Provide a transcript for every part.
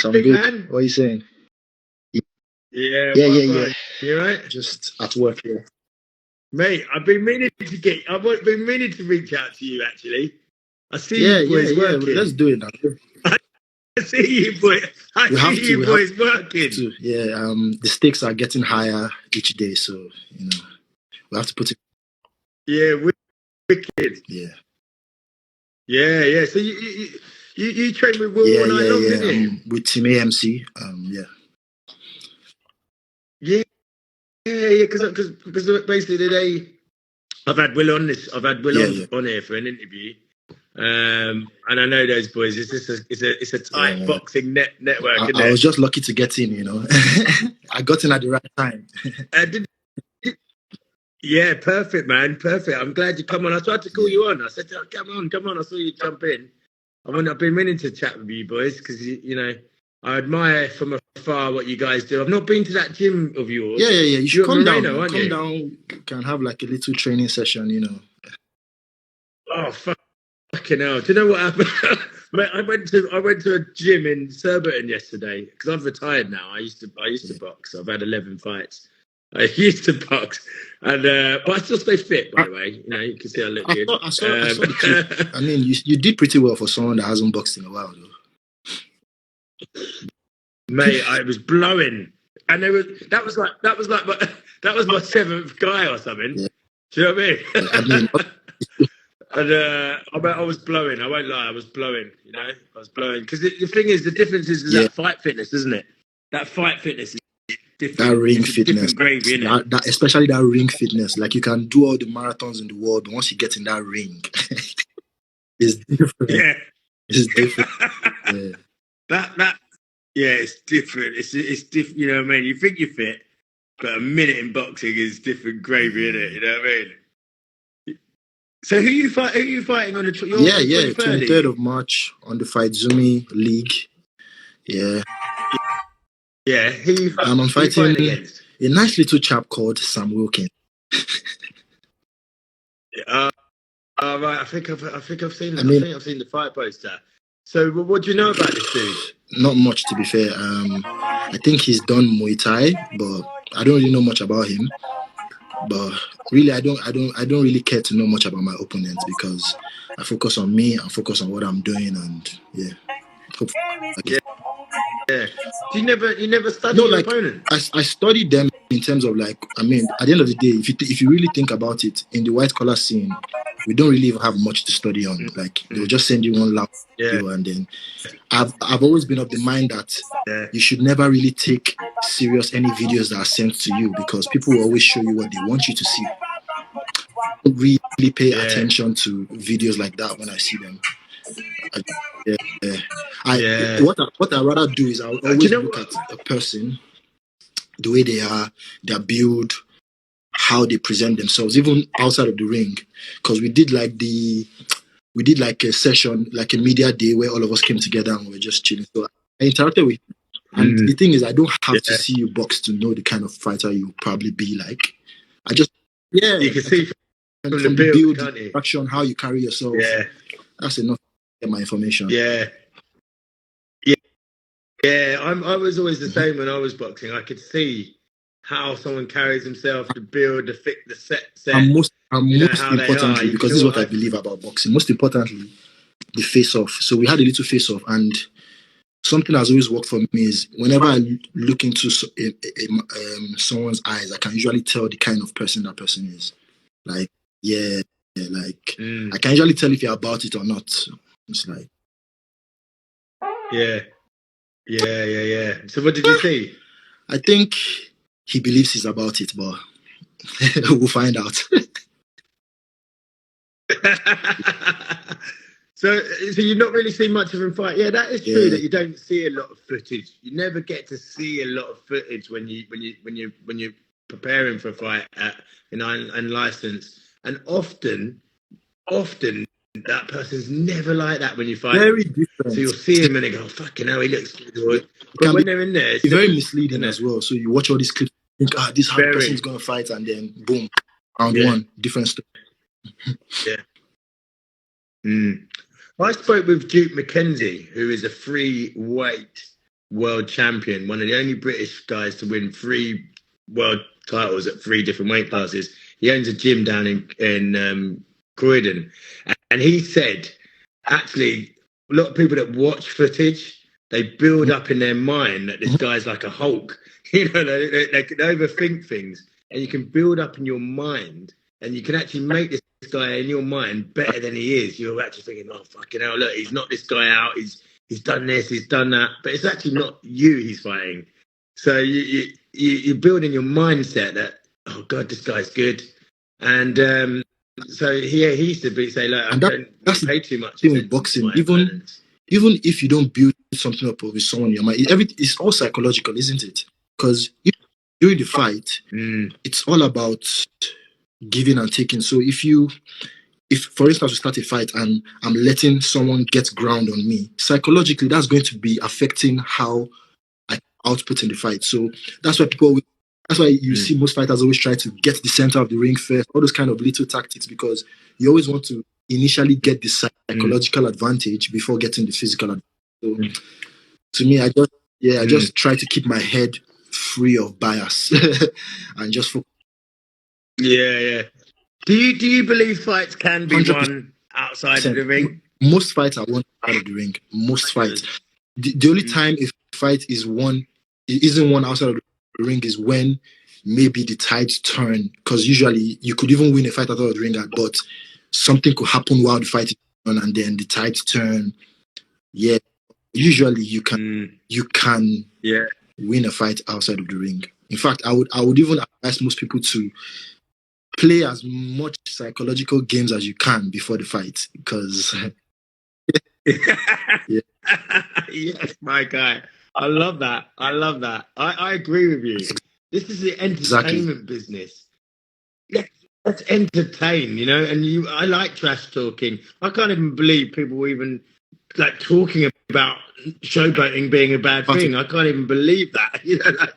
I'm big good. man? What are you saying? Yeah, Yeah, yeah, what, yeah. bro? You right? Just at work here. Mate, I've been meaning to reach out to you, actually. I see Yeah, you yeah, boys yeah. working. Let's do it now. I see you boys. I We have see to. you We have boys working. to. Yeah. The stakes are getting higher each day, so we have to put it. Yeah, wicked. Yeah. Yeah, yeah. So you train with Will Yeah, all night yeah, long, yeah. didn't you? With Team AMC. Yeah. Yeah, yeah, yeah. Because basically today I've had Will on this. I've had Will Yeah, yeah, on here for an interview. And I know those boys. It's a tight yeah. boxing network, isn't I it? was just lucky to get in. I got in at the right time. Did, yeah, perfect, man, perfect. I'm glad you come on. I tried to call Yeah. you on. I said, oh, come on. I saw you jump in. I've been meaning to chat with you boys because I admire from afar what you guys do. I've not been to that gym of yours. Yeah, yeah, yeah. You should You're at come down, Moreno, man. aren't Come you? down. We can have like a little training session. Oh, fucking hell! Do you know what happened? Mate, I went to a gym in Surbiton yesterday because I've retired now. I used to Yeah. box. I've had 11 fights. I used to box, and but I still stay fit. By the way, you can see I look good. I saw the clip. I mean, you did pretty well for someone that hasn't boxed in a while, though. Mate, I was blowing, and that was like my seventh guy or something. Yeah. Do you know what I mean? I mean, And I was blowing. I won't lie, I was blowing. I was blowing because the thing is, the difference is yeah, that fight fitness, isn't it? That fight fitness is that different. ring It's a fitness, different gravy, isn't it? that especially that ring fitness. Like you can do all the marathons in the world, but once you get in that ring, it's different. Yeah. It's different. Yeah. that yeah, it's different. It's different. You know what I mean? You think you're fit, but a minute in boxing is different gravy, isn't it? You know what I mean? So who you fighting on the? You're Yeah, on yeah. 23rd, are 23rd you? of March on the Fight Zumi League. Yeah. Yeah. I'm Who you fighting fighting against? a nice little chap called Sam Wilkins. Right. I think I've seen. I I mean, think I've seen the fight poster. So, what do you know about this dude? not much to be fair. I think he's done Muay Thai, but I don't really know much about him. But really, I don't really care to know much about my opponents because I focus on me. I focus on what I'm doing, and yeah. Yeah. Yeah. Do you never study No, your like opponent? I studied them in terms of like I mean, at the end of the day, if you really think about it, in the white collar scene, we don't really have much to study on. Like they'll just send you one lap Yeah. video, and then I've always been of the mind that Yeah. you should never really take serious any videos that are sent to you because people will always show you what they want you to see. I don't really pay Yeah. attention to videos like that when I see them. I, yeah, yeah. Yeah. What I rather do is I would Do you always know look what? at a person, the way they are, their build, how they present themselves, even outside of the ring. Because we did like a session, like a media day where all of us came together and we were just chilling. So I interacted with him. And the thing is, I don't have to Yeah. see you box to know the kind of fighter you probably be like. I just, yeah, You can I see can, from the from the build, build, the can't you? action, how you carry yourself. Yeah. That's enough to get my information. Yeah. Yeah. I was always the same when I was boxing. I could see how someone carries himself, the build, the set. And most How they are. importantly, You because can this is all. what I believe about boxing, most importantly, the face off. So we had a little face off, and something that's always worked for me is whenever I look into someone's eyes, I can usually tell the kind of person that person is. Like, yeah, like I can usually tell if you're about it or not. It's like, Yeah. So what did you see? I think he believes he's about it, but we'll find out. So you've not really seen much of him fight. Yeah, that is true. Yeah. That you don't see a lot of footage. You never get to see a lot of footage when you're preparing for a fight and license. And often that person's never like that when you fight Very them. different. So you'll see him and they go, "Fucking hell, he looks good." It But can when they're in there, it's be very different, misleading isn't as it? well. So you watch all these clips, think, this is how the person Very. is going to fight, and then boom, round Yeah. one, different story. Yeah. I spoke with Duke McKenzie, who is a free weight world champion, one of the only British guys to win 3 world titles at 3 different weight classes. He owns a gym down in Croydon, and he said, actually, a lot of people that watch footage, they build up in their mind that this guy's like a Hulk. You know, they can overthink things, and you can build up in your mind, and you can actually make this guy in your mind better than he is. You're actually thinking, oh fucking hell, look, he's not this guy out. He's done this, he's done that, but it's actually not you he's fighting. So you're building your mindset that, oh god, this guy's good, and so he used to say, like, I don't pay too much thing attention with boxing. to my opponents. Even if you don't build something up with someone in your mind, it's all psychological, isn't it? Because during the fight, it's all about giving and taking. So if for instance we start a fight and I'm letting someone get ground on me, psychologically that's going to be affecting how I output in the fight. So that's why you see most fighters always try to get the center of the ring first, all those kind of little tactics, because you always want to initially get the psychological advantage before getting the physical advantage. So to me, I just try to keep my head free of bias and just focus. Yeah. Do you believe fights can be 100%. won outside of the ring? Most fights are won out of the ring. Most fights. The only time a fight isn't won outside of the ring is when maybe the tides turn. Because usually you could even win a fight outside of the ring, but something could happen while the fight is on, and then the tides turn. Yeah, usually you can win a fight outside of the ring. In fact, I would even advise most people to play as much psychological games as you can before the fight, because Yes, my guy. I love that. I agree with you. This is the entertainment business. Let's entertain, you know. And I like trash talking. I can't even believe people were even like talking about showboating being a bad thing. I can't even believe that. You know, like,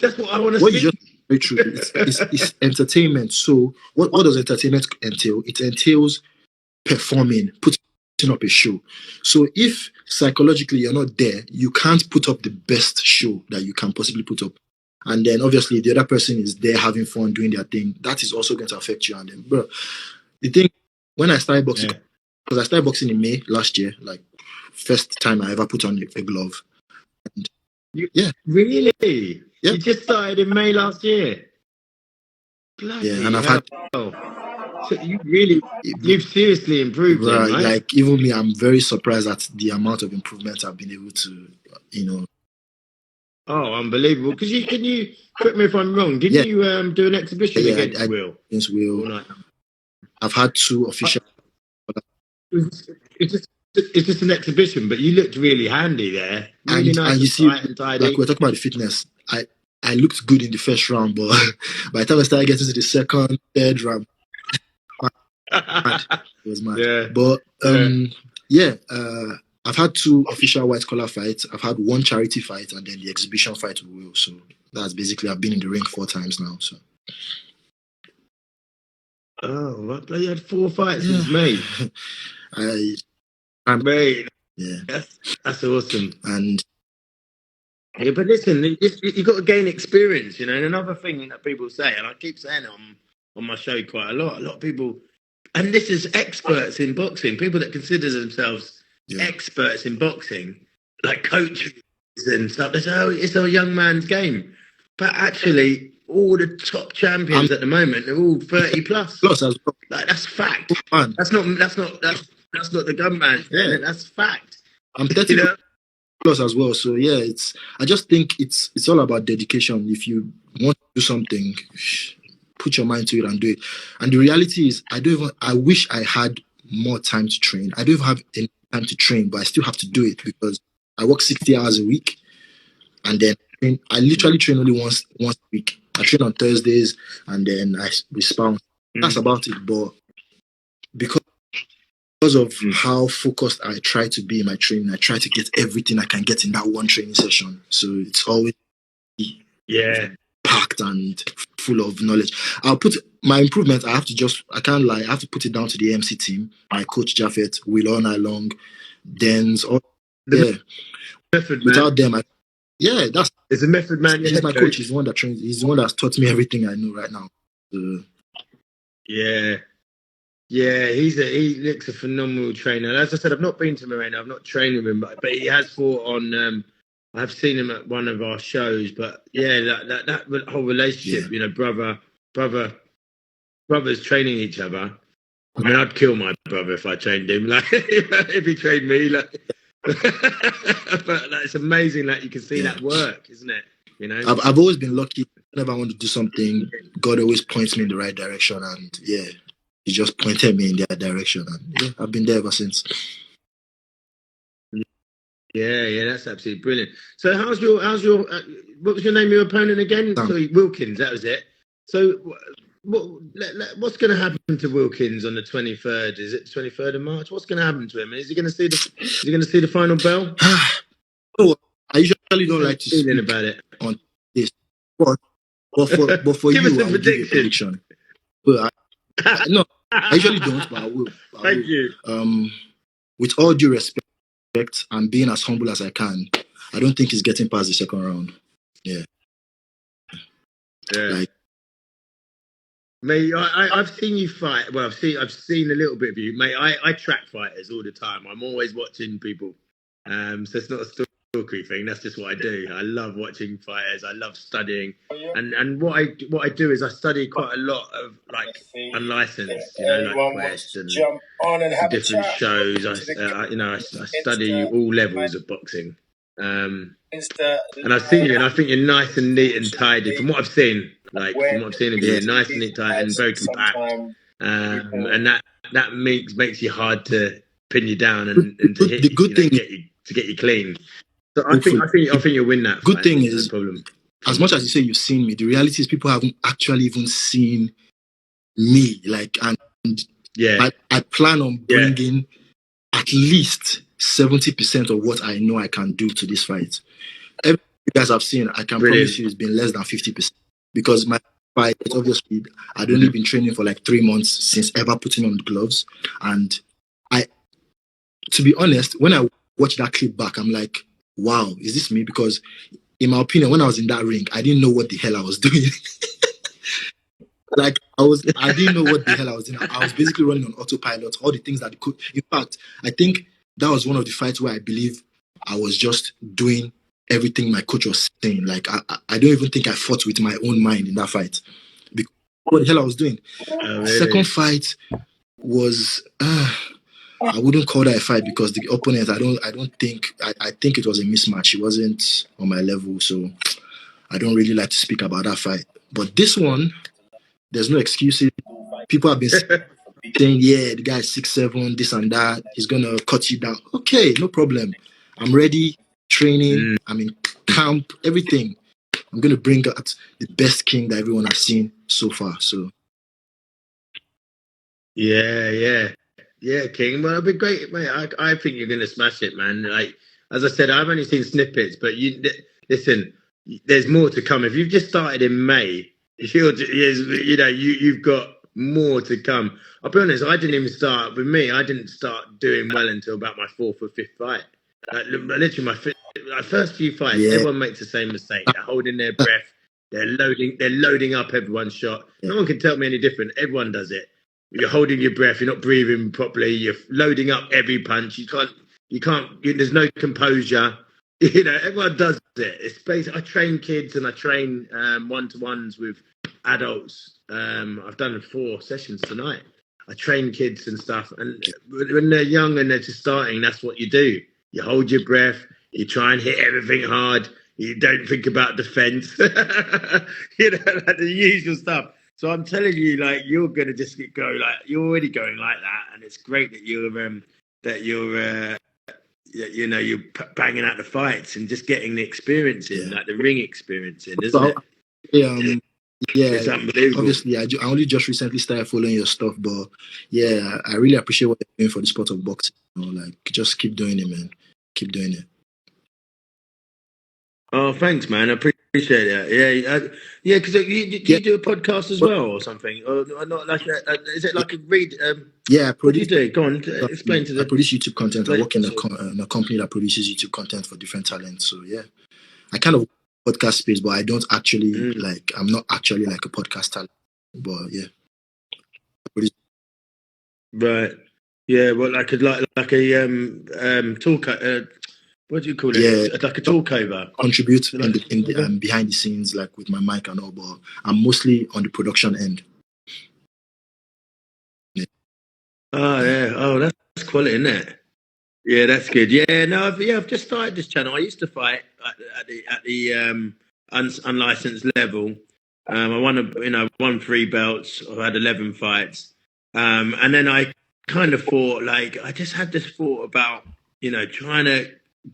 that's what I want to see. Very true. It's entertainment. So what does entertainment entail? It entails performing, putting up a show. So if psychologically you're not there, you can't put up the best show that you can possibly put up. And then obviously the other person is there having fun, doing their thing. That is also going to affect you and them. But the thing, when I started boxing, because I started boxing in May last year, like first time I ever put on a glove. And Really? Yeah. You just started in May last year? Bloody and I've had... So you've seriously improved then, right? Like, even me, I'm very surprised at the amount of improvement I've been able to, Oh, unbelievable. Because can you, correct me if I'm wrong, didn't you do an exhibition against Will? Against Will. I've had 2 official... It's just an exhibition, but you looked really handy there. Really nice and you see, like we're talking about the fitness. I looked good in the first round, but by the time I started getting to the second, third round, it was mad. Yeah. But I've had 2 official white collar fights. I've had 1 charity fight, and then the exhibition fight with Will. So that's basically, I've been in the ring 4 times now. So. Oh, you had 4 fights since May. Mate, that's awesome. And but listen, you got to gain experience, you know. And another thing that people say, and I keep saying it on my show quite a lot of people, and this is experts in boxing, people that consider themselves experts in boxing, like coaches and stuff. They say, oh, it's a young man's game, but actually, all the top champions at the moment, they're all 30 plus. Plus as well. Like, that's fact. That's not the gunman. Yeah, that's fact. I'm 30 plus as well. So I just think it's all about dedication. If you want to do something, put your mind to it and do it. And the reality is, I wish I had more time to train. I don't even have any time to train, but I still have to do it because I work 60 hours a week, and then I literally train only once a week. I train on Thursdays, and then I respond. That's about it. But because of how focused I try to be in my training, I try to get everything I can get in that one training session. So it's always packed and full of knowledge. I'll put my improvement. I can't lie. I have to put it down to the MC team. My coach Japheth, Will all night long, Dens. Without them, Yeah, that's It's a method man, your he's head my coach. He's coach. the one that trains. He's the one that's taught me everything I know right now. So, Yeah. Yeah, he looks a phenomenal trainer. As I said, I've not been to Moreno, I've not trained with him, but he has fought on. I've seen him at one of our shows. But yeah, that whole yeah. relationship, you know, brothers training each other. I mean, I'd kill my brother if I trained him. Like if he trained me, like. But like, it's amazing that you can see Yeah. that work, isn't it? You know. I've always been lucky. Whenever I want to do something, God always points me in the right direction, and yeah, He just pointed me in that direction, and yeah, I've been there ever since. Yeah, that's absolutely brilliant. So, how's your what was your name of your opponent again? Sam, Sorry, Wilkins. That was it. So, what's going to happen to Wilkins on the 23rd? Is it 23rd of March? What's going to happen to him? Is he going to see the final bell? oh, I usually don't How you like to feeling speak about it? on this, but for Give us you, a I will give you a prediction. prediction. But no, I usually don't, but I will. I Thank will. you. With all due respect and being as humble as I can, I don't think he's getting past the second round. Yeah, Yeah. like Mate, I've seen you fight. Well, I've seen a little bit of you, mate. I track fighters all the time. I'm always watching people. So it's not a stalkery thing. That's just what I do. I love watching fighters. I love studying, and what I do is I study quite a lot of like unlicensed, you know, like Quest and different shows. I study all levels of boxing. And I've seen you, and I think you're nice and neat and tidy. From what I've seen, from what I've seen of you, yeah. you're nice and neat, tight, and very compact. And that makes you hard to pin you down and to hit, The good thing is, get you clean. So hopefully, I think you'll win that good fight. thing No is, problem. as much as you say you've seen me, the reality is people haven't actually even seen me. Like, and Yeah, I plan on yeah, bringing at least 70% of what I know I can do to this fight. Everything you guys have seen, I can promise brilliant. you it's been less than 50%. Because my fight, obviously, I'd only Mhm. been training for like 3 months since ever putting on the gloves. And I, to be honest, when I watch that clip back, I'm like, wow, is this me? Because in my opinion, when I was in that ring, I didn't know what the hell I was doing. Like I didn't know what the hell I was doing. I was basically running on autopilot, all the things that could. In fact, I think that was one of the fights where I believe I was just doing everything my coach was saying. Like I don't even think I fought with my own mind in that fight. Because what the hell I was doing. Oh, The really? second fight was I wouldn't call that a fight because the opponent I think it was a mismatch. He wasn't on my level, so I don't really like to speak about that fight. But this one, there's no excuses. People have been saying, yeah, the guy is 6'7", this and that. He's gonna cut you down. Okay, no problem. I'm ready, training, Mm. I'm in camp, everything. I'm gonna bring out the best king that everyone has seen so far. So Yeah, King. Well, it'll be great, mate. I think you're going to smash it, man. Like as I said, I've only seen snippets, but listen. There's more to come. If you've just started in May, you've got more to come. I'll be honest. I didn't even start with me. I didn't start doing well until about my fourth or fifth fight. Like literally, my first few fights, yeah, everyone makes the same mistake. They're holding their breath. They're loading up everyone's shot. yeah, No one can tell me any different. Everyone does it. You're holding your breath. You're not breathing properly. You're loading up every punch. There's no composure. Everyone does it. It's basically, I train kids and I train one-to-ones with adults. I've done 4 sessions tonight. I train kids and stuff. And when they're young and they're just starting, that's what you do. You hold your breath. You try and hit everything hard. You don't think about defense. Like the usual stuff. So I'm telling you, like you're gonna just go like you're already going like that, and it's great that you're banging out the fights and just getting the experience in, yeah. like the ring experience in, isn't So it? um, yeah, It's unbelievable. obviously I only just recently started following your stuff, but yeah, I really appreciate what you're doing for the sport of boxing. Like just keep doing it, man. Keep doing it. Oh, thanks, man. I appreciate it. Yeah, because do Yeah, you do a podcast as but, well or something, or not? Like, is it like a read? yeah. What do you do? Go on, explain to I the. produce YouTube content. I Explain. work in a company that produces YouTube content for different talents. So yeah, I kind of podcast space, but I don't actually like. I'm not actually like a podcaster. But yeah, Right. Yeah. Well, like a talk. What do you call yeah, it? Like a talkover. contribute Like in the behind the scenes, like with my mic and all. But I'm mostly on the production end. Yeah, oh yeah, yeah. Oh, that's quality, isn't it? Yeah, that's good. Yeah, no, I've just started this channel. I used to fight at the unlicensed level. I won won 3 belts. I've had 11 fights, and then I kind of thought like I just had this thought about trying to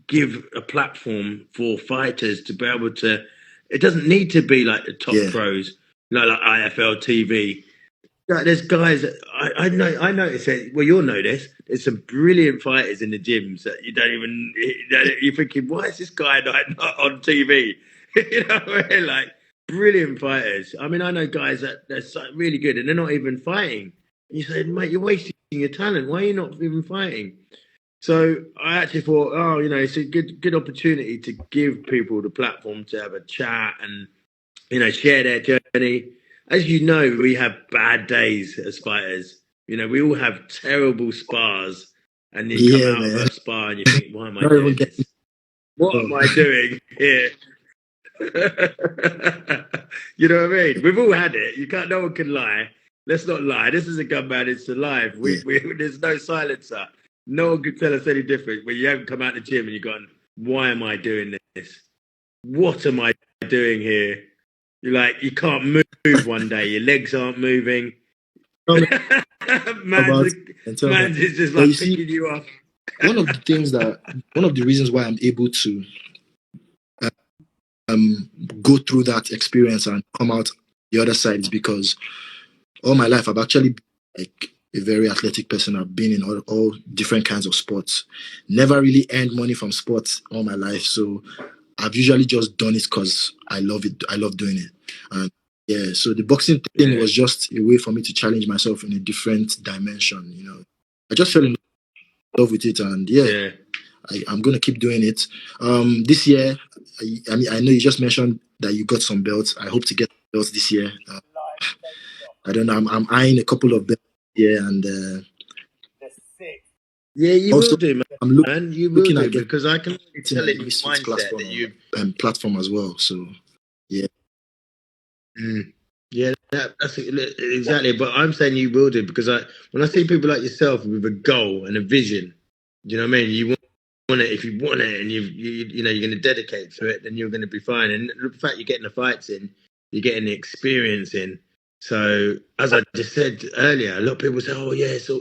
give a platform for fighters to be able to. It doesn't need to be like the top yeah, pros, like IFL TV. Like, there's guys that I know. I notice it. Well, you'll know this. There's some brilliant fighters in the gyms that you don't even. You're thinking, why is this guy not on TV? You know what I mean? Like brilliant fighters. I mean, I know guys that they're really good and they're not even fighting. And you say, mate, you're wasting your talent. Why are you not even fighting? So I actually thought, oh, it's a good opportunity to give people the platform to have a chat and share their journey. As you know, we have bad days as fighters. We all have terrible spars, and you come yeah, out of a man. spar and you think, "Why am I Not even doing getting. this? What Oh, am I doing here?" You know what I mean? We've all had it. You can't. No one can lie. Let's not lie. This is a gunman. It's alive. yeah, There's no silencer. No one can tell us any different. When you haven't come out of the gym and you've gone, "Why am I doing this? What am I doing here?" You're like, you can't move one day. Your legs aren't moving. tell me man's, about and tell me. man's is just But you like see, picking you off. one of the reasons why I'm able to go through that experience and come out the other side is because all my life I've actually been like a very athletic person. I've been in all different kinds of sports. Never really earned money from sports all my life, so I've usually just done it because I love it. I love doing it, and yeah. So the boxing thing Yeah, was just a way for me to challenge myself in a different dimension. I just fell in love with it, and yeah, yeah. I'm gonna keep doing it. This year, I mean, I know you just mentioned that you got some belts. I hope to get belts this year. I don't know. I'm eyeing a couple of belts here, and Yeah, you will also do, I'm man. You will looking at do getting because I can already tell on the in your Misfits mindset that you. platform as well. So yeah, Mm, yeah, that's exactly. But I'm saying you will do because when I see people like yourself with a goal and a vision, do you know what I mean? You want it. If you want it and you're going to dedicate to it, then you're going to be fine. And the fact you're getting the fights in, you're getting the experience in. So as I just said earlier, a lot of people say, "Oh yeah, so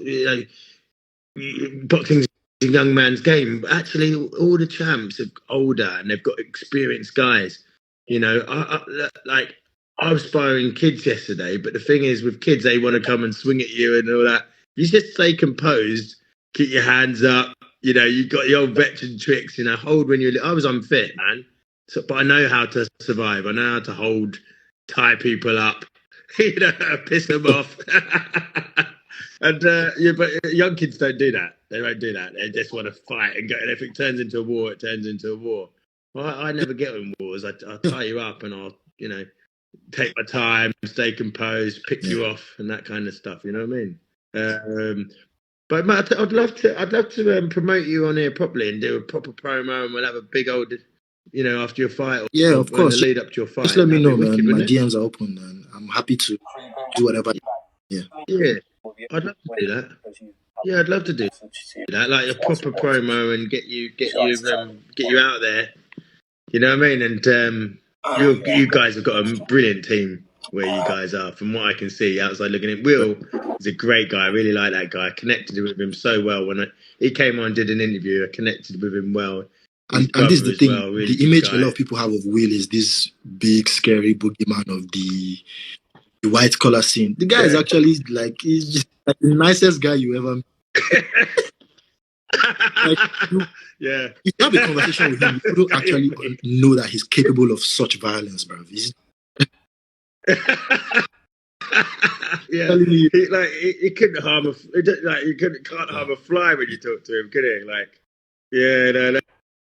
boxing's a young man's game." But actually, all the champs are older and they've got experienced guys. Like I was sparring kids yesterday, but the thing is, with kids, they want to come and swing at you and all that. You just stay composed, keep your hands up. You've got the old veteran tricks. Hold when you're. I was unfit, man, but I know how to survive. I know how to hold, tie people up, piss them off. And but young kids don't do that. They won't do that. They just want to fight and go. And if it turns into a war, it turns into a war. Well, I never get in wars. I'll tie you up and I'll take my time, stay composed, pick yeah, you off, and that kind of stuff. You know what I mean? But Matt, I'd love to promote you on here properly and do a proper promo, and we'll have a big old, after your fight yeah. or Of in the course, lead up to your just fight. let me That'd be know, wicked, man. My wouldn't it? DMs are open, and I'm happy to do whatever. Yeah, Yeah, I'd love to do that. Yeah, I'd love to do that, like a proper promo and get you out there. You know what I mean? And you guys have got a brilliant team where you guys are. From what I can see outside looking in, Will is a great guy. I really like that guy. I connected with him so well he came on and did an interview. I connected with him well. His and this is brother the as thing. well, really The good image a lot guy. of people have of Will is this big, scary boogeyman of the white collar scene. The guy is Yeah. actually like he's just like the nicest guy you ever met. Like Yeah. if you have a conversation with him, you wouldn't actually know that he's capable of such violence, bro. He's Yeah, telling you, he couldn't harm he can't harm a fly when you talk to him, could he? Like, yeah, no, no.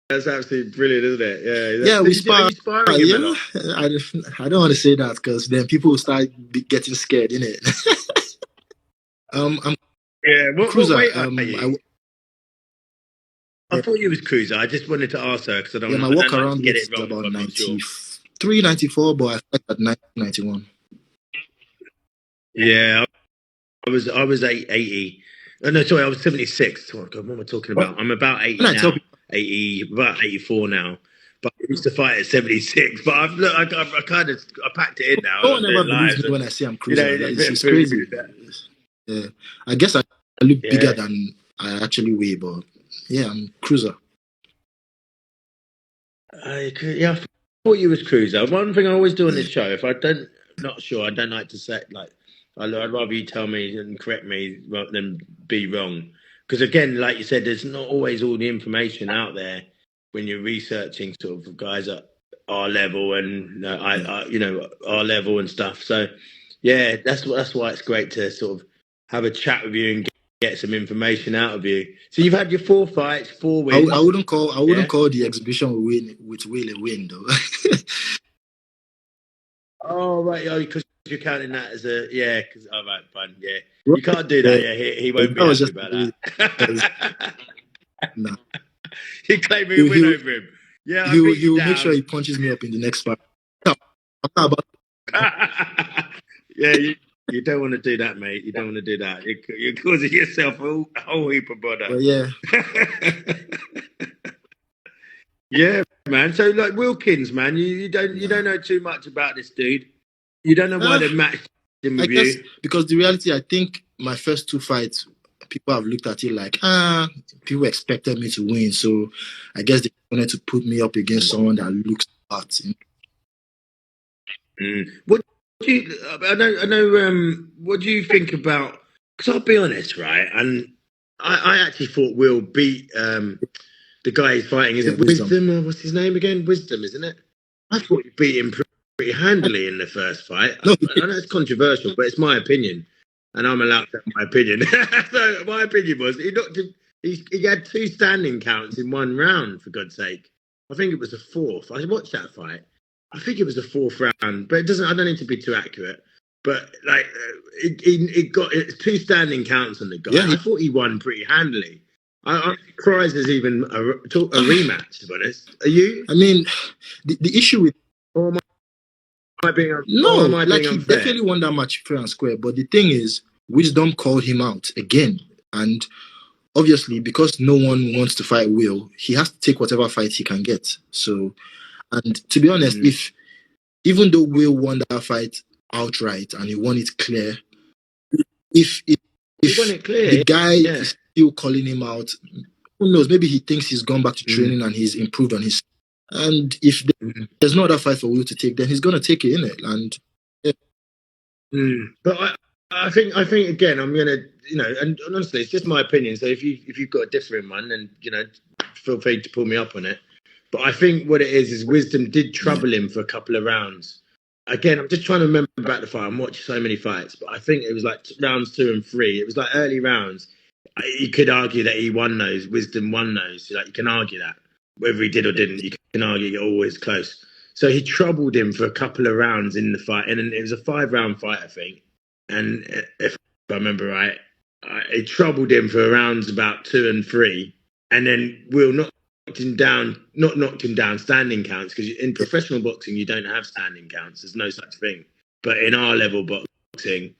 That's absolutely brilliant, isn't it? Yeah, we Are spar. you sparring him a Yeah, lot? I don't want to say that because then people will start getting scared, innit? I'm Yeah. What cruiser. weight are you? I thought you was cruiser. I just wanted to ask her because Yeah, my I don't walk like to around get weight it is wrong if about I'm not sure. 93, 94, but I fight at 91. Yeah, I was 80. Oh, no, sorry, I was 76. Oh, God, what am I talking When about? I'm about 80 I tell now. people, 80, about 84 now. But I used to fight at 76. But I kind of I packed it in now, no and I'm one ever doing believes lives, me and when I say I'm you know, cruiser. there's a bit of It's food crazy. with that. Yeah, I guess I look bigger Yeah. than I actually weigh, but yeah, I'm cruiser. Yeah, I thought you was cruiser. One thing I always do on Yeah. this show, if I don't, not sure, I don't like to say like, I'd rather you tell me and correct me rather than be wrong. Because again, like you said, there's not always all the information out there when you're researching sort of guys at our level and Yeah. you know, our level and stuff. So yeah, that's why it's great to sort of have a chat with you and get some information out of you. So you've had your 4 fights, 4 wins, I wouldn't yeah. call the exhibition with Will a win though. Oh right, oh, because you're counting that as a yeah. Because all right, fine, yeah. Right. You can't do that. Yeah, Yeah, he won't be that was happy just about because that. nah. You claiming a He win he over him. Yeah, I he will, beat he you will make sure down. he punches me up in the next fight. No, I'm not about. Yeah, you don't want to do that, mate. You don't want to do that. You're causing yourself a whole heap of bother. But yeah, Yeah, man. So like Wilkins, man, you nah. don't know too much about this dude. You don't know why Uh, they matched him I with guess you. because the reality, I think my first two fights, people have looked at it like, people expected me to win. So I guess they wanted to put me up against someone that looks hot. Mm. What do you? I know. What do you think about? Because I'll be honest, right? And I actually thought Will beat the guy he's fighting. Is Yeah, it wisdom. Wisdom? Or what's his name again? Wisdom, isn't it? I thought he beat him pretty handily in the first fight. No, I know it's controversial, but it's my opinion, and I'm allowed to have my opinion. So my opinion was he knocked him. He had two standing counts in one round. For God's sake, I think it was the fourth. I watched that fight. I think it was the fourth round, but it doesn't. I don't need to be too accurate. But like, it got two standing counts on the yeah, guy. I thought he won pretty handily. I'm surprised there's even a rematch. To be honest, are you? I mean, the issue with Or am I being or am no, I like being he unfair? definitely won that match fair and square. But the thing is, wisdom called him out again, and obviously because no one wants to fight Will, he has to take whatever fight he can get. So, and to be honest, Mm. if even though Will won that fight outright and he won it clear, if if, He won if it the clear. guy Yeah. is still calling him out, who knows? Maybe he thinks he's gone back to Mm. training and he's improved on his. And if Mm. there's no other fight for Will to take, then he's gonna take it in it. And yeah, Mm. But I think again, I'm gonna, you know, and honestly, it's just my opinion. So if you've got a different one, then you know, feel free to pull me up on it. But I think what it is Wisdom did yeah, trouble him for a couple of rounds. Again, I'm just trying to remember back the fight. I'm watching so many fights, but I think it was like rounds 2 and 3. It was like early rounds. You could argue that he won those. Wisdom won those. Like you can argue that whether he did or didn't. You can argue you're always close. So he troubled him for a couple of rounds in the fight, and it was a 5 round fight, I think. And if I remember right, it troubled him for rounds about 2 and 3, and then Will knocked him down, not knocked him down, standing counts, because in yeah, professional boxing you don't have standing counts. There's no such thing. But in our level boxing,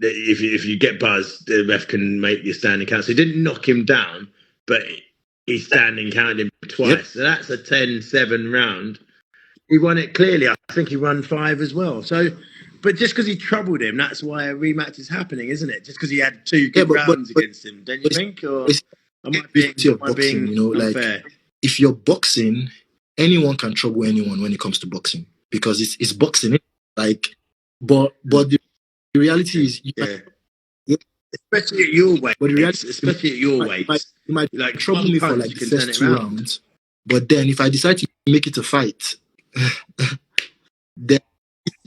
if you get buzzed, the ref can make your standing count. So he didn't knock him down, but he standing counted him yep. twice. So that's a 10-7 round. He won it clearly. I think he won 5 as well. So, but just because he troubled him, that's why a rematch is happening, isn't it? Just because he had two Yeah, good rounds against him, don't you it's, think? Or it's the beauty of am I boxing, being like unfair? if you're boxing, anyone can trouble anyone when it comes to boxing because it's boxing. Like, but the reality is, Yeah, yeah, especially at your but the reality weights. is Especially at your weights, you might like trouble one me for punch like you the can turn first it two around. rounds, but then if I decide to make it a fight, then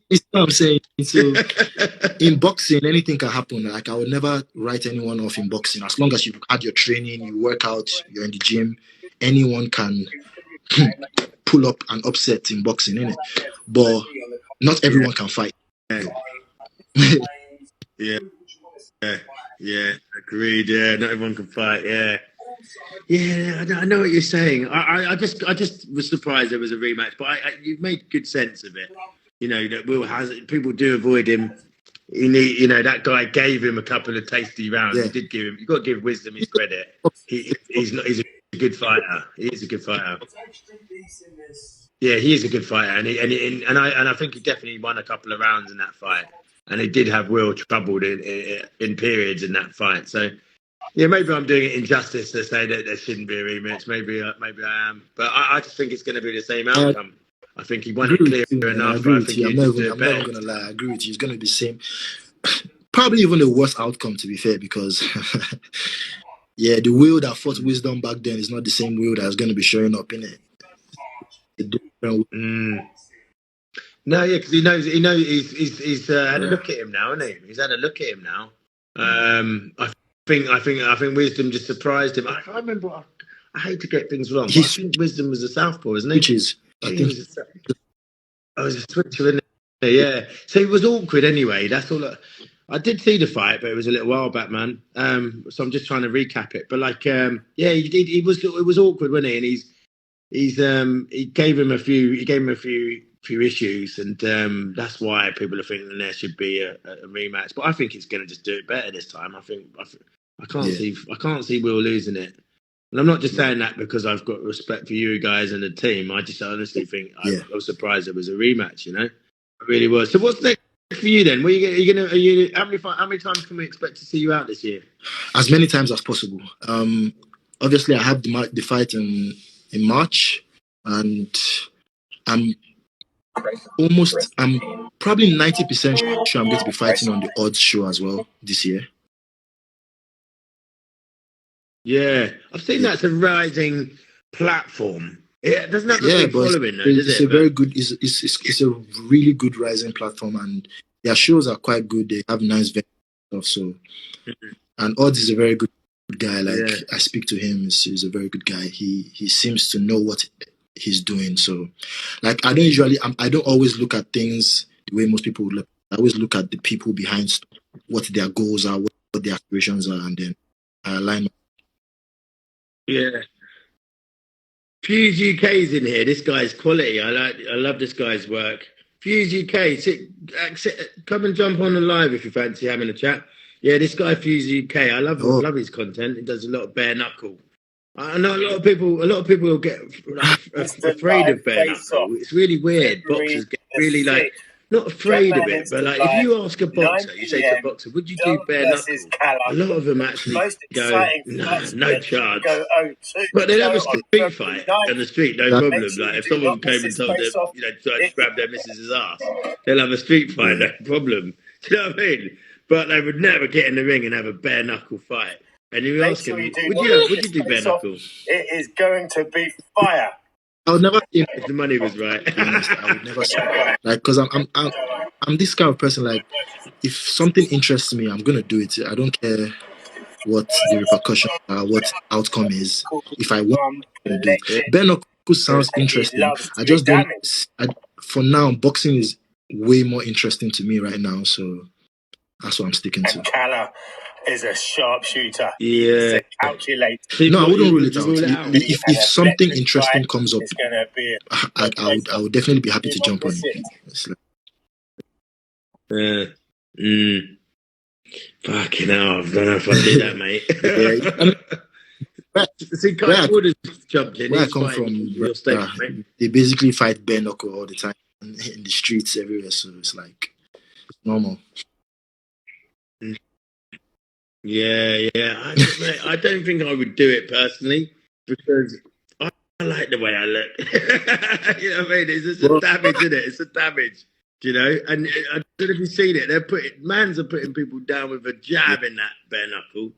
it's what I'm saying. So in boxing, anything can happen. Like I would never write anyone off in boxing as long as you've had your training, you work out, you're in the gym. Anyone can. pull up and upset in boxing, innit? But not Yeah, everyone can fight. yeah, Though. yeah, yeah. Agreed. Yeah, not everyone can fight. Yeah. Yeah, I know what you're saying. I just was surprised there was a rematch, but you've made good sense of it. You know that Will has people do avoid him. That guy gave him a couple of tasty rounds. He Yeah. did give him. You got to give Wisdom his credit. He's not. He's a good fighter. He is a good fighter. Yeah, he is a good fighter, and I think he definitely won a couple of rounds in that fight. And he did have Will troubled in periods in that fight. So yeah, maybe I'm doing it injustice to say that there shouldn't be a rematch. Maybe I am, but I just think it's going to be the same I outcome. I think he won agree it with clear you, man. I enough. agree I with think you. he just do it I'm never better. gonna lie. I agree with you. It's gonna be the same. Probably even a worse outcome, to be fair, because yeah, the Will that fought Wisdom back then is not the same Will that's gonna be showing up in it. A different Mm. No, yeah, because he's had a yeah. look at him now, hasn't he? He's had a look at him now. I think Wisdom just surprised him. I can't remember. I hate to get things wrong, but I He's think Wisdom was a southpaw, isn't he? which is I I think he think was. I was a switcher, isn't he? Yeah. So it was awkward anyway. That's all. I did see the fight, but it was a little while back, man. So I'm just trying to recap it. But yeah, he did. It was awkward, wasn't he? And he gave him a few issues, and that's why people are thinking there should be a rematch. But I think it's going to just do it better this time. yeah, I can't see Will losing it. And I'm not just saying that because I've got respect for you guys and the team. I just honestly think I yeah. was surprised it was a rematch. I really was. So what's next for you then? How many times can we expect to see you out this year? As many times as possible. Obviously I have the fight in March, and I'm I'm probably 90% sure I'm going to be fighting on the odds show as well this year. Yeah, I've seen Yeah, that's a rising platform. It doesn't have a yeah, big but following though, does a it? very But good, it's a really good rising platform, and their shows are quite good. They have nice stuff. So, and odds is a very good guy. Like yeah, I speak to him, he's a very good guy. He seems to know what he's doing. So, like I don't always look at things the way most people would look. I always look at the people behind what their goals are, what their aspirations are, and then I align. yeah. Fuse UK's in here. This guy's quality. I love this guy's work. Fuse UK, come and jump on the live if you fancy having a chat. Yeah, this guy Fuse UK. I Oh, love his content. He does a lot of bare knuckle. I know a lot of people. A lot of people will get like afraid of bare knuckle. It's really weird. Boxers get really like not afraid of it, but like if you ask a boxer, you say to a boxer, "Would you do bare knuckle?" A lot of them actually go, "Nah, no chance." But they'll have a street fight on the street, no that, problem. Like if someone came and told them, tried to grab their missus's ass, they'll have a street fight, yeah. no problem. Do you know what I mean? But they would never get in the ring and have a bare knuckle fight. And you ask him, would you do bare knuckle I would never say if the money was right? to be honest. I would never say like because I'm this kind of person. Like if something interests me, I'm gonna do it. I don't care what the repercussions are, what the outcome is. If I want, I'm gonna do it. Yeah, Ben Oku sounds interesting. I just don't. For now, boxing is way more interesting to me right now. So that's what I'm sticking to. yeah. So No, I wouldn't rule would it you out. rule it out? If something interesting comes up, I would definitely be happy to jump on it. It's like, Yeah. Mm. Fucking hell, I don't know if I'd do that, yeah, I mean, mate. where, See, where Kyle I Wood has jumped in. where I He's come fighting from, your state, mate. they basically fight bare knuckle all the time in the streets everywhere. So it's like normal. Mm. Yeah, yeah. Mate, I don't think I would do it personally because I like the way I look. You know what I mean? It's just a Well, damage, isn't it? It's a damage, And I don't know if you've seen it. Mans are putting people down with a yeah, jab in that bare knuckle.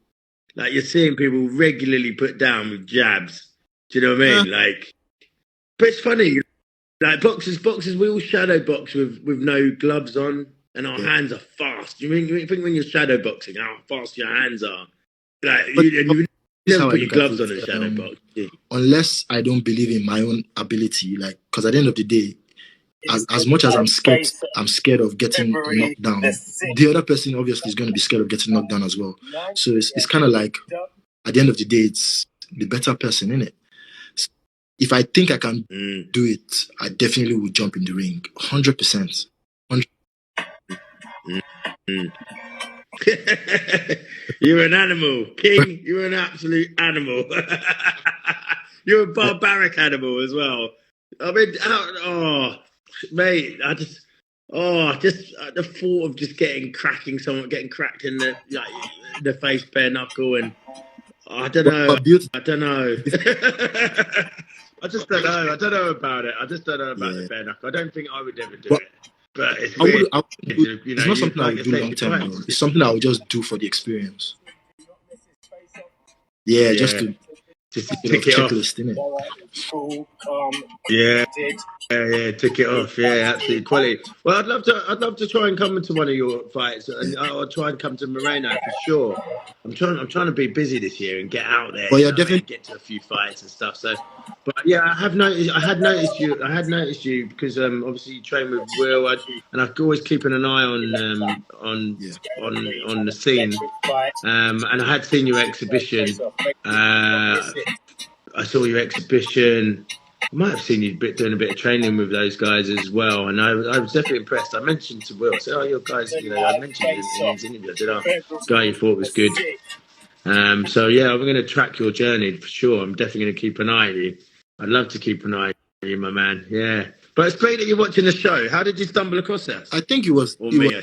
Like you're seeing people regularly put down with jabs. Do you know what I uh, mean? Like, but it's funny. Like boxers, we all shadow box with no gloves on, and our yeah. hands are fast. You think when you're shadow boxing, how fast your hands are? Like But you this is never how I put your look at gloves it. on in shadow box. Unless I don't believe in my own ability, like, because at the end of the day, as much as I'm scared of getting knocked down. The other person obviously is going to be scared of getting knocked down as well. So it's kind of like, at the end of the day, it's the better person, in it. So if I think I can do it, I definitely will jump in the ring, 100%. You're an animal, King. You're an absolute animal. You're a barbaric animal as well. I mean, mate, just the thought of just getting cracked in the face, bare knuckle, and I don't know. But beauty, I don't know. I just don't know. I don't know about it. I just don't know about the yeah. bare knuckle. I don't think I would ever do But it. But it's I weird. would do, You know, it's not you something I like would I do said, long you term. fight. It's something I would just do for the experience. Yeah, just Yeah, to just to bit of tick it off. checklist, innit? Yeah. Yeah, tick it off. Yeah, absolutely quality. Well, I'd love to try and come into one of your fights, and I'll try and come to Moreno for sure. I'm trying to be busy this year and get out there, But you you're know, definitely and get to a few fights and stuff. So, but yeah, I had noticed you because obviously you train with Will, and I've always keeping an eye yeah. on the scene. And I had seen your exhibition. I saw your exhibition. I might have seen you doing a bit of training with those guys as well, and I was definitely impressed. I mentioned to Will, I said, "Oh, your guys, you know," I mentioned in his interview. I said, "Oh, guy you thought was good." So yeah, I'm going to track your journey for sure. I'm definitely going to keep an eye on you. I'd love to keep an eye on you, my man. Yeah, but it's great that you're watching the show. How did you stumble across us? I think it Me, I should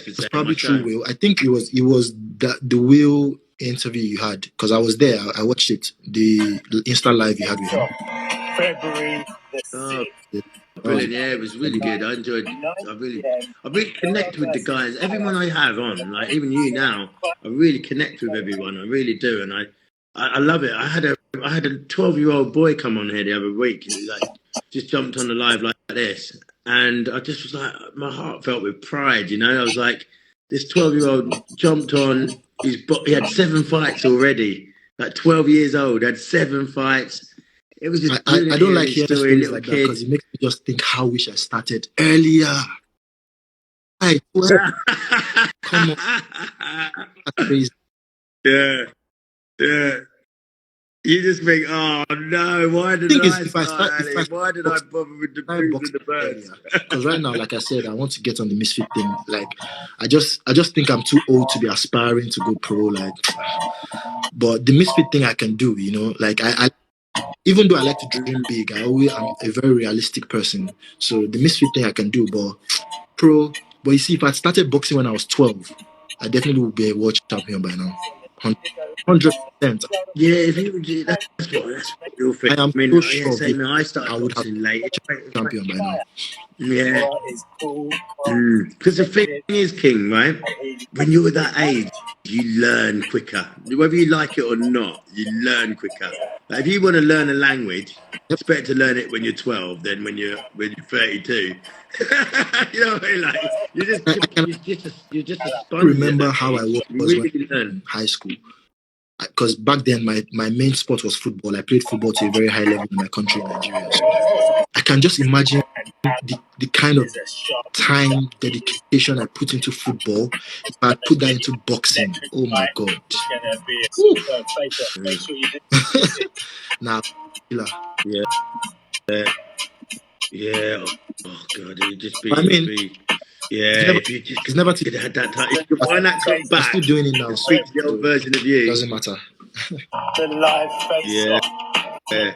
was say, my probably show. through Will. I think it was the Will interview you had, because I was there. I watched it, the Insta live you had with him. February the Oh, 6th. that was Brilliant, yeah, it was really good. good. I really connect with the guys. Everyone I have on, like even you now, I really connect with everyone. I really do, and I love it. I had a 12-year-old boy come on here the other week, and he like just jumped on the live like this, and I just was like, my heart felt with pride. You know, I was like, this 12-year-old jumped on. He had 7 fights already. Like 12 years old, had 7 fights. It was just I brilliant don't hearing like his hearing story, stories little like that, because kid. it makes me just think how wish I started earlier. Well, come on, that's crazy. Yeah, yeah. You just think, oh no, why The did thing is, I if start I early? Why did I bother with the started booze and boxing the birds? earlier, because right now, like I said, I want to get on the misfit thing. Like, I just think I'm too old to be aspiring to go pro. Like, but the misfit thing I can do, like I even though I like to dream big, I'm a very realistic person. So the misfit thing I can do, but pro. But you see, if I started boxing when I was 12, I definitely would be a world champion by now. 100%. Yeah, if you would, that's what you'll think. I am I mean, so yeah, sure of it. same. I I started would have boxing late. been champion by now. Yeah. Because the thing is, King, right? When you're that age, you learn quicker. Whether you like it or not, you learn quicker. Like if you want to learn a language, Yep. it's better to learn it when you're 12 than when you're 32. You know what I mean? Like I can you're just a sponge at remember that how I age. You was when really learn. in high school. Because back then, my main sport was football. I played football to a very high level in my country, Nigeria. So I can just imagine the kind of time, dedication I put into football. If I put that into boxing, oh my God. Oof. Nah, killer. Yeah, yeah. Oh God, I it'd mean, be, yeah. it's never, If you just it's never too could have had that time, if you could wind that clock I'm still back doing it now, and so speak to the old version of it you, doesn't matter. yeah. Yeah.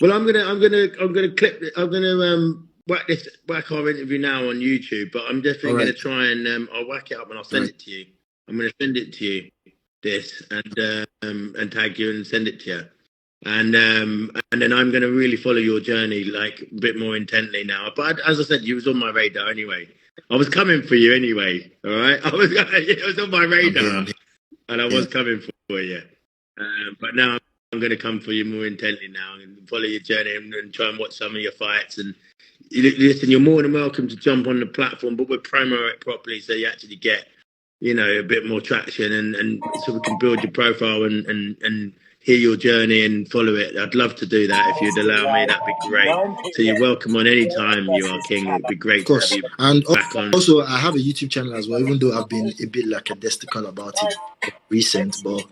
Well, I'm gonna clip. I'm gonna whack our interview now on YouTube. But I'm All definitely right, gonna try and I'll whack it up and I'll all send right. it to you. I'm gonna send it to you, this, and tag you and send it to you. And then I'm gonna really follow your journey like a bit more intently now. But as I said, you was on my radar anyway. I was coming for you anyway. All right, it was on my I'm here. radar, I'm and I here. was coming for you. But now I'm going to come for you more intently now and follow your journey and try and watch some of your fights. And listen, you're more than welcome to jump on the platform, but we'll promo it properly so you actually get, a bit more traction and so we can build your profile and hear your journey and follow it. I'd love to do that if you'd allow me. That'd be great. So you're welcome on any time you are, King. It'd be Of great to have course. you And back on. also, I have a YouTube channel as well, even though I've been a bit lackadaisical about it recent, but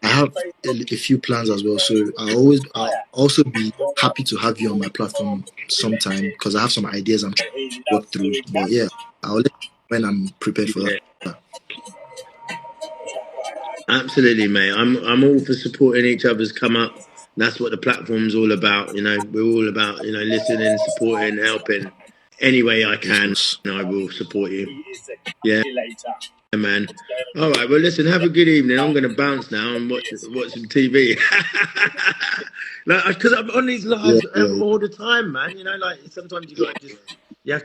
I have a few plans as well. So I'll also be happy to have you on my platform sometime because I have some ideas I'm trying to work through. But yeah, I'll let you know when I'm prepared for Yeah. that. Absolutely, mate. I'm all for supporting each other's come up. That's what the platform's all about. You know, we're all about, you know, listening, supporting, helping any way I Yes, can. boss. I will support you. Yeah, man. All right. Well, listen. Have a good evening. I'm going to bounce now and watch some TV. Like, because I'm on these Yeah, lives yeah, all the time, man. You know, like sometimes you have to yeah,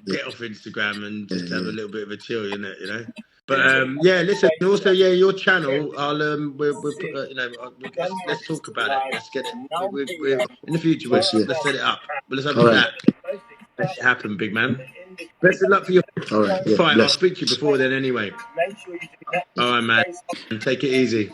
get off Instagram and yeah, just have a yeah. little bit of a chill, you know. But yeah, listen. Also, yeah, your channel. I'll we'll put, you know, let's talk about it. Let's get it. We're in the future. Of course, yeah. Let's set it up. But let's have a All right, chat. Make it happen, big man. Best of luck for your all right. Yeah, fight. I'll bless. speak to you before then, anyway. All right, man. Take it easy.